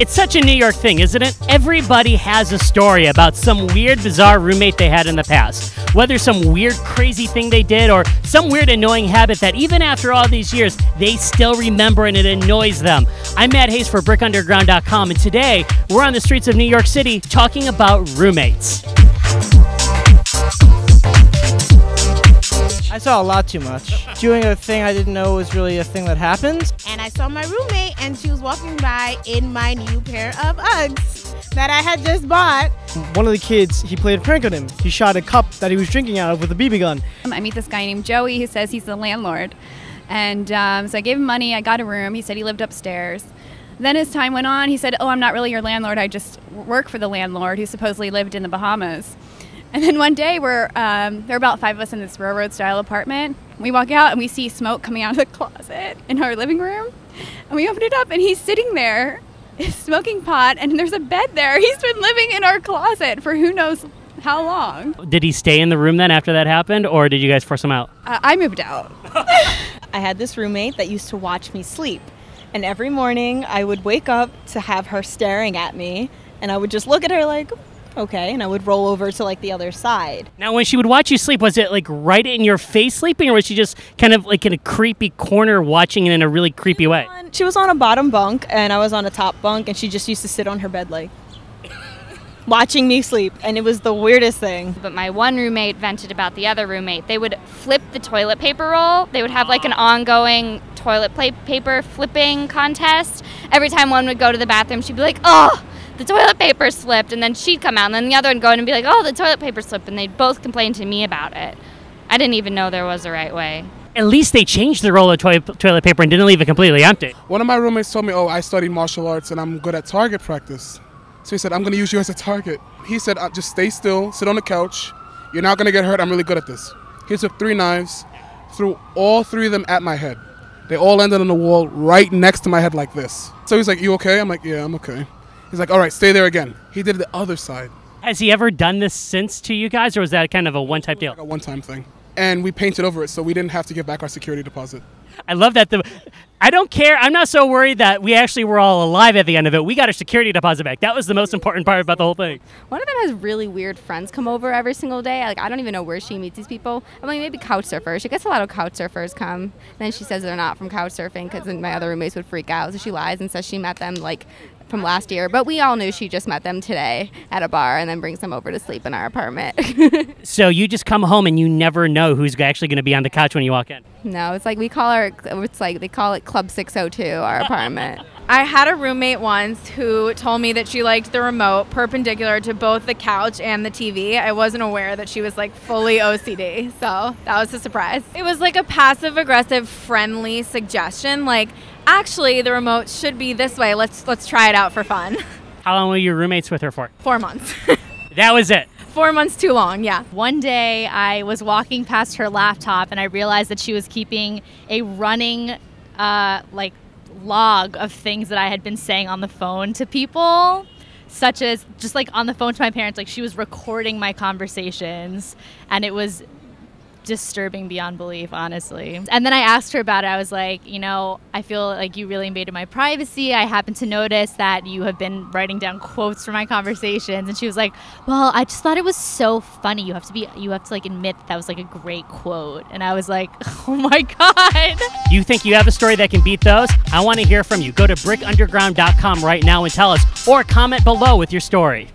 It's such a New York thing, isn't it? Everybody has a story about some weird, bizarre roommate they had in the past. Whether some weird, crazy thing they did or some weird, annoying habit that even after all these years, they still remember and it annoys them. I'm Matt Haze for BrickUnderground.com, and today we're on the streets of New York City talking about roommates. I saw a lot too much. Doing a thing I didn't know was really a thing that happened. And I saw my roommate and she was walking by in my new pair of Uggs that I had just bought. One of the kids, he played a prank on him. He shot a cup that he was drinking out of with a BB gun. I meet this guy named Joey who says he's the landlord. And so I gave him money, I got a room, he said he lived upstairs. Then as time went on, he said, oh, I'm not really your landlord, I just work for the landlord who supposedly lived in the Bahamas. And then one day, there are about 5 of us in this railroad-style apartment. We walk out and we see smoke coming out of the closet in our living room. And we open it up and he's sitting there, smoking pot, and there's a bed there. He's been living in our closet for who knows how long. Did he stay in the room then after that happened, or did you guys force him out? I moved out. I had this roommate that used to watch me sleep. And every morning I would wake up to have her staring at me, and I would just look at her like, okay, and I would roll over to like the other side. Now, when she would watch you sleep, was it like right in your face sleeping, or was she just kind of like in a creepy corner watching it in a really creepy way? She was on a bottom bunk and I was on a top bunk, and she just used to sit on her bed like watching me sleep, and it was the weirdest thing. But my one roommate vented about the other roommate. They would flip the toilet paper roll. They would have like an ongoing toilet paper flipping contest. Every time one would go to the bathroom, she'd be like, oh, the toilet paper slipped, and then she'd come out, and then the other would go in and be like, oh, the toilet paper slipped, and they'd both complain to me about it. I didn't even know there was a right way. At least they changed the roll of toilet paper and didn't leave it completely empty. One of my roommates told me, oh, I studied martial arts and I'm good at target practice. So he said, I'm going to use you as a target. He said, just stay still, sit on the couch. You're not going to get hurt. I'm really good at this. He took 3 knives, threw all 3 of them at my head. They all landed on the wall right next to my head like this. So he's like, you okay? I'm like, yeah, I'm okay. He's like, all right, stay there again. He did the other side. Has he ever done this since to you guys, or was that kind of a one-time deal? Like a one-time thing. And we painted over it, so we didn't have to give back our security deposit. I love that. I don't care. I'm not so worried that we actually were all alive at the end of it. We got our security deposit back. That was the most important part about the whole thing. One of them has really weird friends come over every single day. Like, I don't even know where she meets these people. I mean, maybe couch surfers. She gets a lot of couch surfers come. And then she says they're not from couch surfing because my other roommates would freak out. So she lies and says she met them like from last year, but we all knew she just met them today at a bar and then brings them over to sleep in our apartment. So you just come home and you never know who's actually going to be on the couch when you walk in? No, it's like they call it Club 602, our apartment. I had a roommate once who told me that she liked the remote perpendicular to both the couch and the TV. I wasn't aware that she was like fully OCD, so that was a surprise. It was like a passive-aggressive, friendly suggestion, like, actually, the remote should be this way. Let's try it out for fun. How long were you roommates with her for? 4 months. That was it? 4 months too long, yeah. One day I was walking past her laptop and I realized that she was keeping a running log of things that I had been saying on the phone to people, such as just like on the phone to my parents, like she was recording my conversations, and it was disturbing beyond belief, honestly. And then I asked her about it. I was like, you know, I feel like you really invaded my privacy. I happened to notice that you have been writing down quotes from my conversations. And she was like, well, I just thought it was so funny. You have to like admit that was like a great quote. And I was like, oh my God. You think you have a story that can beat those? I want to hear from you. Go to BrickUnderground.com right now and tell us, or comment below with your story.